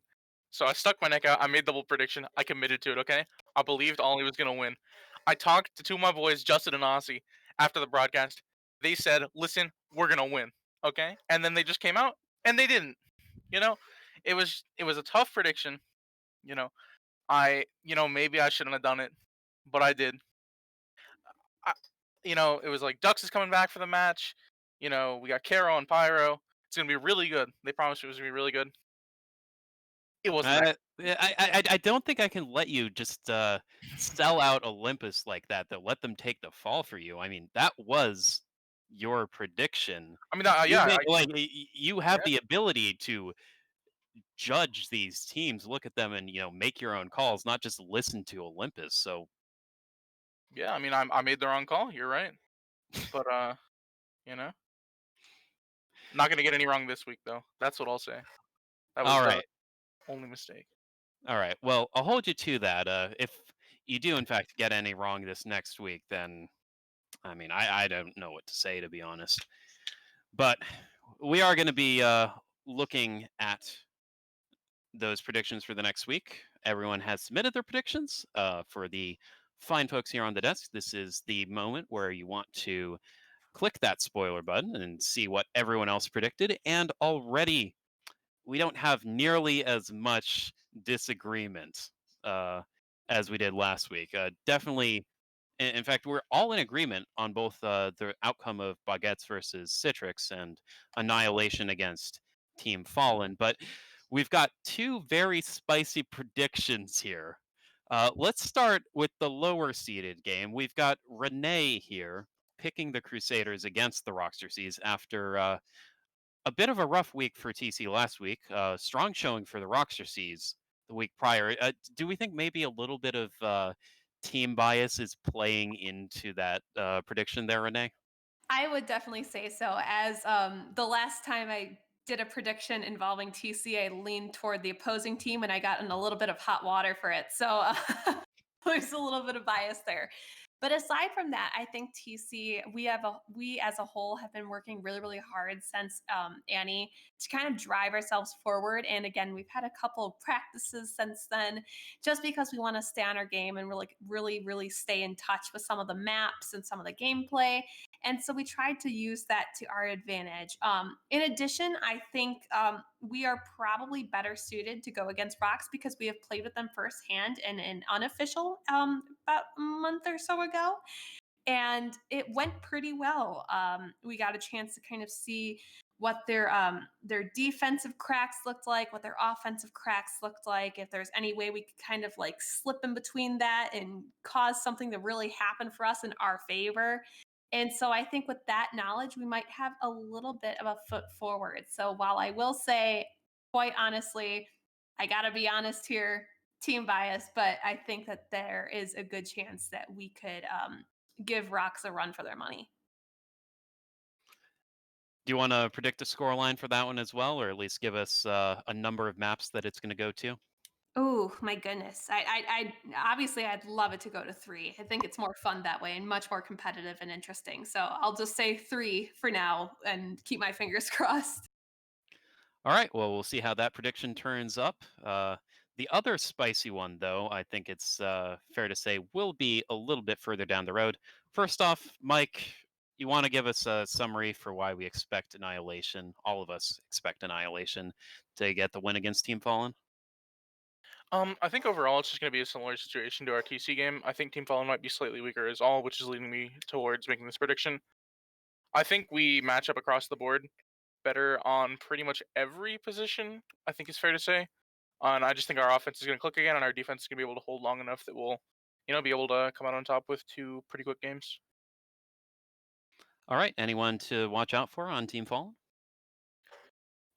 So I stuck my neck out. I made double prediction. I committed to it. Okay. I believed Ollie was gonna win. I talked to two of my boys, Justin and Aussie, after the broadcast. They said, "Listen, we're gonna win." Okay. And then they just came out and they didn't. You know, it was a tough prediction. You know, maybe I shouldn't have done it, but I did. I, it was like Dux is coming back for the match. We got Caro and Pyro. It's gonna be really good. They promised it was gonna be really good. It wasn't that. Yeah, I don't think I can let you just sell out Olympus like that. Though, let them take the fall for you. I mean, that was your prediction. I mean, You yeah, may, like you have yeah, the ability to judge these teams, look at them, and make your own calls, not just listen to Olympus. So, yeah. I mean, I made the wrong call. You're right, but you know, not gonna get any wrong this week though. That's what I'll say. That was all the right, only mistake. all right. Well, I'll hold you to that. If you do in fact get any wrong this next week, then I mean, I don't know what to say, to be honest. But we are going to be looking at those predictions for the next week. Everyone has submitted their predictions. For the fine folks here on the desk, this is the moment where you want to click that spoiler button and see what everyone else predicted. And already we don't have nearly as much disagreement uh, as we did last week. Definitely, in fact, we're all in agreement on both the outcome of Baguettes versus Citrix and Annihilation against Team Fallen. But we've got two very spicy predictions here. Let's start with the lower seeded game. We've got Renee here picking the Crusaders against the Roxerces after a bit of a rough week for TC last week. Strong showing for the Roxerces the week prior. Do we think maybe a little bit of team bias is playing into that prediction there, Renee? I would definitely say so. As the last time I did a prediction involving TC, I leaned toward the opposing team and I got in a little bit of hot water for it. So there's a little bit of bias there. But aside from that, I think TC, we as a whole have been working really, really hard since Annie to kind of drive ourselves forward. And again, we've had a couple of practices since then, just because we want to stay on our game and really, really, really stay in touch with some of the maps and some of the gameplay. And so we tried to use that to our advantage. In addition, I think we are probably better suited to go against Rocks because we have played with them firsthand in an unofficial about a month or so ago. And it went pretty well. We got a chance to kind of see what their defensive cracks looked like, what their offensive cracks looked like, if there's any way we could kind of like slip in between that and cause something to really happen for us in our favor. And so I think with that knowledge, we might have a little bit of a foot forward. So while I will say, quite honestly, I got to be honest here, team bias, but I think that there is a good chance that we could give Rocks a run for their money. Do you want to predict a score line for that one as well, or at least give us a number of maps that it's going to go to? Oh my goodness! Obviously I'd love it to go to 3. I think it's more fun that way and much more competitive and interesting. So I'll just say 3 for now and keep my fingers crossed. All right. Well, we'll see how that prediction turns up. The other spicy one, though, I think it's fair to say will be a little bit further down the road. First off, Mike, you want to give us a summary for why we expect Annihilation? All of us expect Annihilation to get the win against Team Fallen. I think overall it's just gonna be a similar situation to our TC game. I think Team Fallen might be slightly weaker as all, which is leading me towards making this prediction. I think we match up across the board better on pretty much every position. I think is fair to say. And I just think our offense is going to click again, and our defense is going to be able to hold long enough that we'll, be able to come out on top with 2 pretty quick games. All right. Anyone to watch out for on Team Fallen?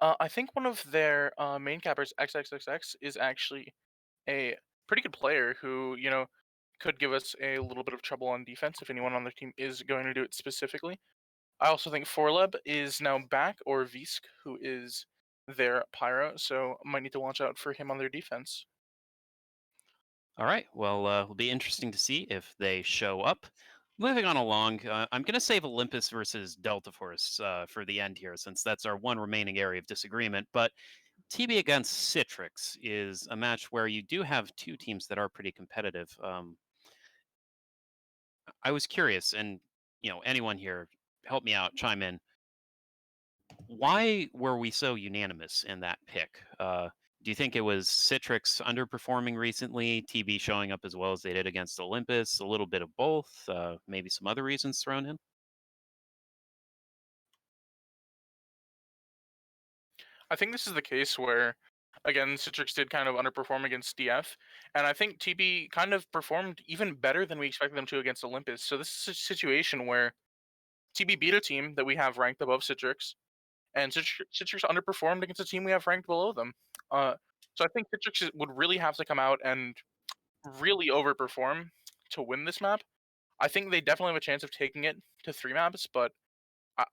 I think one of their main cappers, XXXX, is actually a pretty good player who, could give us a little bit of trouble on defense if anyone on their team is going to do it specifically. I also think Forleb is now back, or Visk, who is their Pyro, so might need to watch out for him on their defense. All right. Well, it'll be interesting to see if they show up. Moving on along, I'm going to save Olympus versus Delta Force for the end here, since that's our one remaining area of disagreement. But TB against Citrix is a match where you do have two teams that are pretty competitive. I was curious, and anyone here, help me out, chime in. Why were we so unanimous in that pick? Do you think it was Citrix underperforming recently, TB showing up as well as they did against Olympus, a little bit of both, maybe some other reasons thrown in? I think this is the case where, again, Citrix did kind of underperform against DF, and I think TB kind of performed even better than we expected them to against Olympus. So this is a situation where TB beat a team that we have ranked above Citrix, and Citrix underperformed against a team we have ranked below them. Uh, so I think would really have to come out and really overperform to win this map. I think they definitely have a chance of taking it to 3 maps, but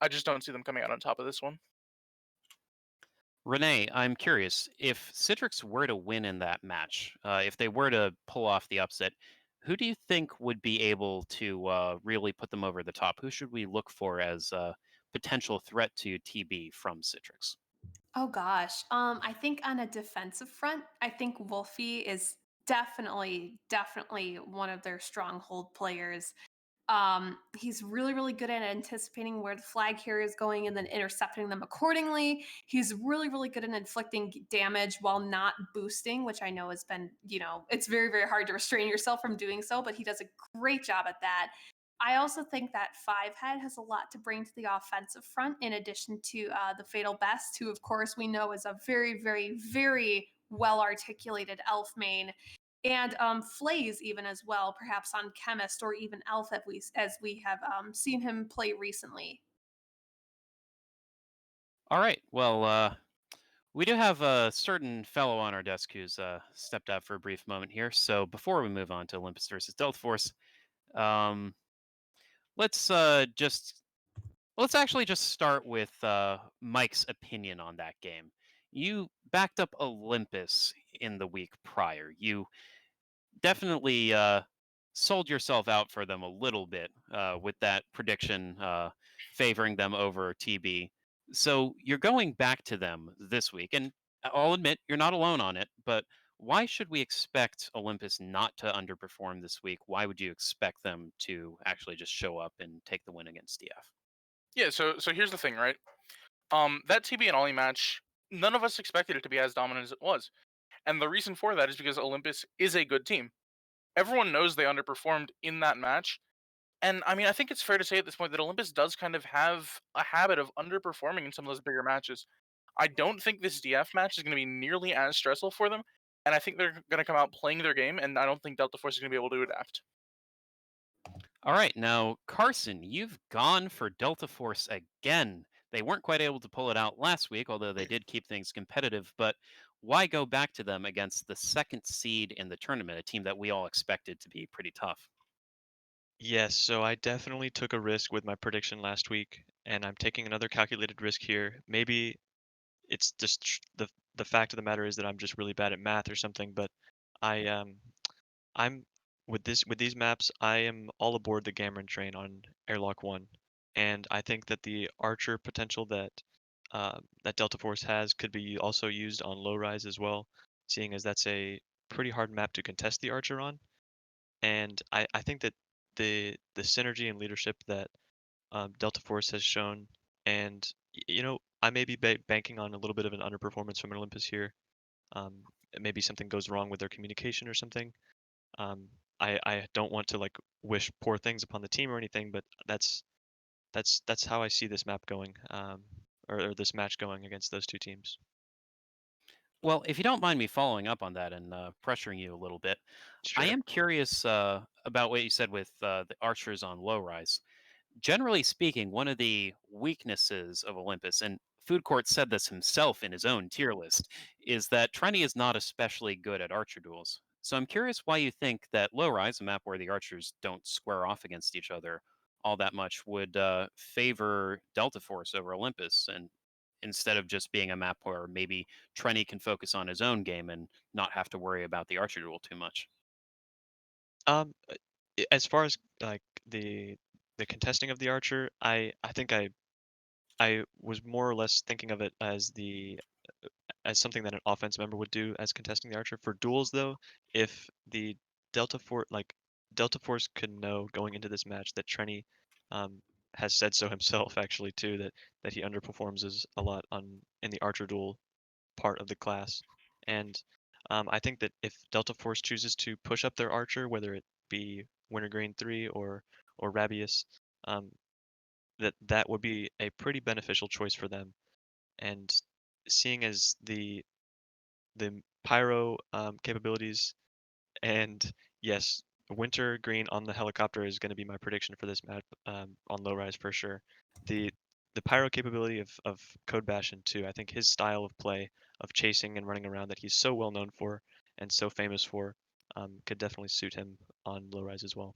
I just don't see them coming out on top of this one. Renee, I'm curious if Citrix were to win in that match, if they were to pull off the upset, who do you think would be able to really put them over the top? Who should we look for as a potential threat to TB from Citrix? Oh gosh. I think on a defensive front, I think Wolfie is definitely one of their stronghold players. He's really, really good at anticipating where the flag carrier is going and then intercepting them accordingly. He's really, really good at inflicting damage while not boosting, which I know has been, it's very, very hard to restrain yourself from doing so, but he does a great job at that. I also think that Five Head has a lot to bring to the offensive front, in addition to the Fatal Best, who, of course, we know is a very, very, very well articulated elf main, and Flays even as well, perhaps on Chemist or even Elf, as we have seen him play recently. All right. Well, we do have a certain fellow on our desk who's stepped out for a brief moment here. So before we move on to Olympus versus Delta Force, um, let's just let's actually just start with Mike's opinion on that game. You backed up Olympus in the week prior. You definitely sold yourself out for them a little bit with that prediction favoring them over TB. So you're going back to them this week, and I'll admit you're not alone on it. But why should we expect Olympus not to underperform this week? Why would you expect them to actually just show up and take the win against DF? Yeah, so here's the thing, right? That TB and Ollie match, none of us expected it to be as dominant as it was. And the reason for that is because Olympus is a good team. Everyone knows they underperformed in that match. And I mean, I think it's fair to say at this point that Olympus does kind of have a habit of underperforming in some of those bigger matches. I don't think this DF match is going to be nearly as stressful for them. And I think they're going to come out playing their game, and I don't think Delta Force is going to be able to adapt. All right, now Carson, you've gone for Delta Force again. They weren't quite able to pull it out last week, although they did keep things competitive. But why go back to them against the second seed in the tournament, a team that we all expected to be pretty tough? Yes, so I definitely took a risk with my prediction last week, and I'm taking another calculated risk here. Maybe it's just the fact of the matter is that I'm just really bad at math or something, but I I'm with these maps, I am all aboard the Gammon train on Airlock 1, and I think that the Archer potential that Delta Force has could be also used on Low Rise as well, seeing as that's a pretty hard map to contest the Archer on. And I think that the synergy and leadership that Delta Force has shown, and I may be banking on a little bit of an underperformance from Olympus here. Um, Maybe something goes wrong with their communication or something. Um, I don't want to like wish poor things upon the team or anything, but that's how I see this map going, or this match going against those two teams. Well, if you don't mind me following up on that and pressuring you a little bit, I Sure. am curious about what you said with the archers on low rise. Generally speaking, one of the weaknesses of Olympus, and Food Court said this himself in his own tier list, is that Trenny is not especially good at archer duels. So I'm curious why you think that Low Rise, a map where the archers don't square off against each other all that much, would favor Delta Force over Olympus, and instead of just being a map where maybe Trenny can focus on his own game and not have to worry about the archer duel too much. As far as like the contesting of the archer, I think I was more or less thinking of it as the as something that an offense member would do as contesting the archer. For duels though, if the Delta Force could know going into this match that Trenny um, has said so himself actually too, that he underperforms a lot on in the archer duel part of the class. And I think that if Delta Force chooses to push up their archer, whether it be Wintergreen 3 or Rabius, um, that would be a pretty beneficial choice for them. And seeing as the pyro capabilities and yes, Winter Green on the helicopter is going to be my prediction for this map on low rise for sure. The the pyro capability of Code Bastion too. I think his style of play of chasing and running around that he's so well known for and so famous for could definitely suit him on low rise as well.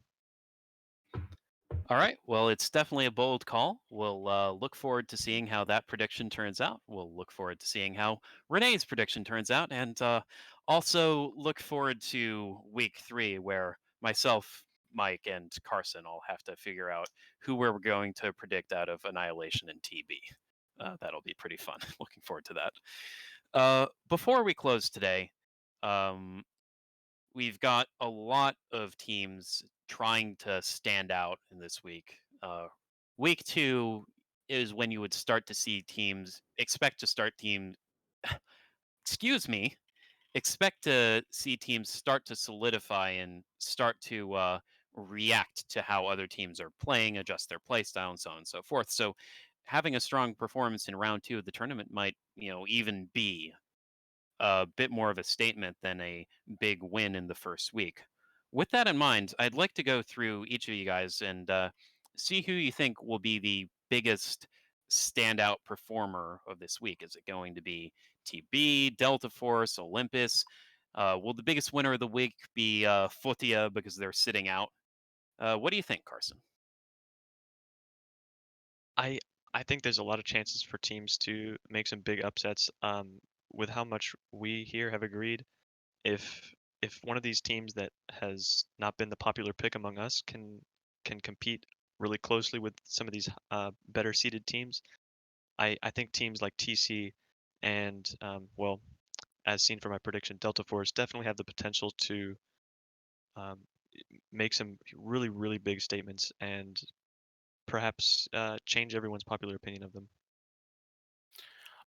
All right. Well, it's definitely a bold call. We'll look forward to seeing how that prediction turns out. We'll look forward to seeing how Renee's prediction turns out, and also look forward to week 3, where myself, Mike, and Carson all have to figure out who we're going to predict out of Annihilation and TB. That'll be pretty fun. Looking forward to that. Before we close today, um, we've got a lot of teams trying to stand out in this week. Week 2 is when you would start to see teams expect to start teams. Excuse me. Expect to see teams start to solidify and start to react to how other teams are playing, adjust their play style, and so on and so forth. So, having a strong performance in round 2 of the tournament might, even be a bit more of a statement than a big win in the first week. With that in mind, I'd like to go through each of you guys and see who you think will be the biggest standout performer of this week. Is it going to be TB, Delta Force, Olympus? Will the biggest winner of the week be Fotiá because they're sitting out? What do you think, Carson? I I think there's a lot of chances for teams to make some big upsets. With how much we here have agreed, if if one of these teams that has not been the popular pick among us can compete really closely with some of these better seeded teams, I think teams like TC and well, as seen from my prediction, Delta Force definitely have the potential to um, make some really big statements and perhaps change everyone's popular opinion of them.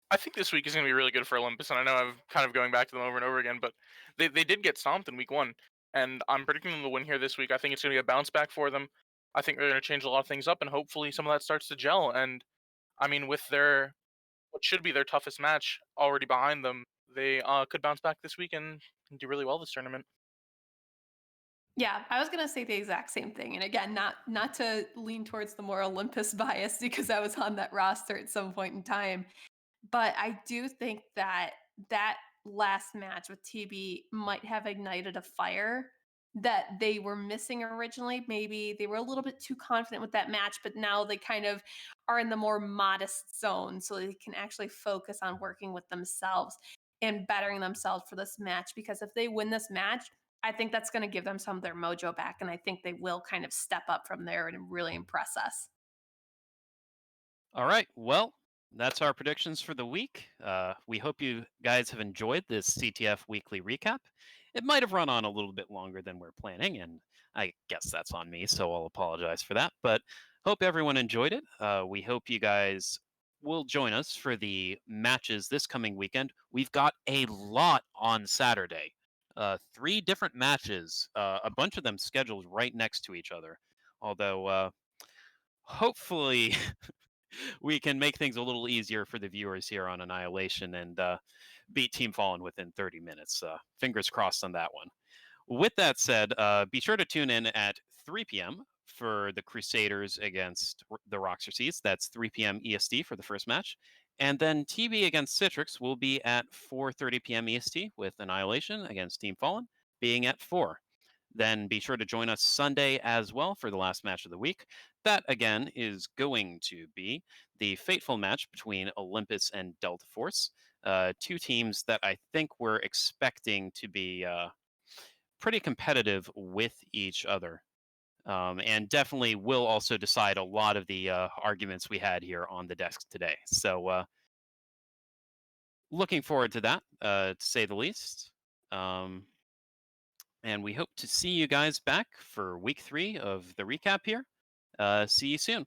I think this week is going to be really good for Olympus, and I know I'm kind of going back to them over and over again, but they did get stomped in week 1, and I'm predicting them to win here this week. I think it's going to be a bounce back for them. I think they're going to change a lot of things up, and hopefully some of that starts to gel. And I mean, with their what should be their toughest match already behind them, they could bounce back this week and do really well this tournament. Yeah, I was gonna say the exact same thing. And again, not to lean towards the more Olympus bias because I was on that roster at some point in time. But I do think that that last match with TB might have ignited a fire that they were missing originally. Maybe they were a little bit too confident with that match, but now they kind of are in the more modest zone so they can actually focus on working with themselves and bettering themselves for this match. Because if they win this match, I think that's going to give them some of their mojo back. And I think they will kind of step up from there and really impress us. All right. Well, that's our predictions for the week. We hope you guys have enjoyed this CTF weekly recap. It might have run on a little bit longer than we're planning, and I guess that's on me, so I'll apologize for that. But hope everyone enjoyed it. We hope you guys will join us for the matches this coming weekend. We've got a lot on Saturday. 3 different matches, a bunch of them scheduled right next to each other. Although, hopefully, we can make things a little easier for the viewers here on Annihilation and beat Team Fallen within 30 minutes. Fingers crossed on that one. With that said, be sure to tune in at 3 p.m. for the Crusaders against the Roxerces. That's 3 p.m. EST for the first match. And then TB against Citrix will be at 4:30 p.m. EST with Annihilation against Team Fallen. being at 4. Then be sure to join us Sunday as well for the last match of the week. That, again, is going to be the fateful match between Olympus and Delta Force, two teams that I think we're expecting to be pretty competitive with each other. And definitely will also decide a lot of the arguments we had here on the desk today. So, looking forward to that, to say the least. And we hope to see you guys back for week 3 of the recap here. See you soon.